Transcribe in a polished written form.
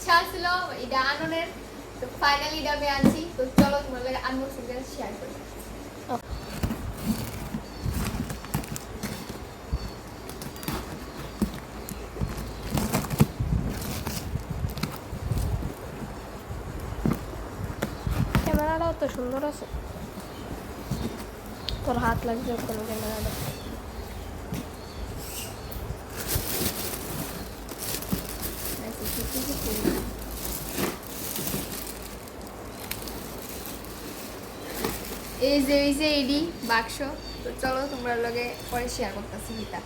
ইচ্ছা ছিল এটা আননের, তো ফাইনালি এটা আমি আনছি। তো চলো তোমার লাগে আনবক্সিংটা শেয়ার করি। ক্যামেরাটাও তো সুন্দর আছে, তোর হাত লাগছে কোনো ক্যামেরাটা। এই যে এডি বাক্স। তো চলো তোমরা লগে পরে শেয়ার করতেছি এটা।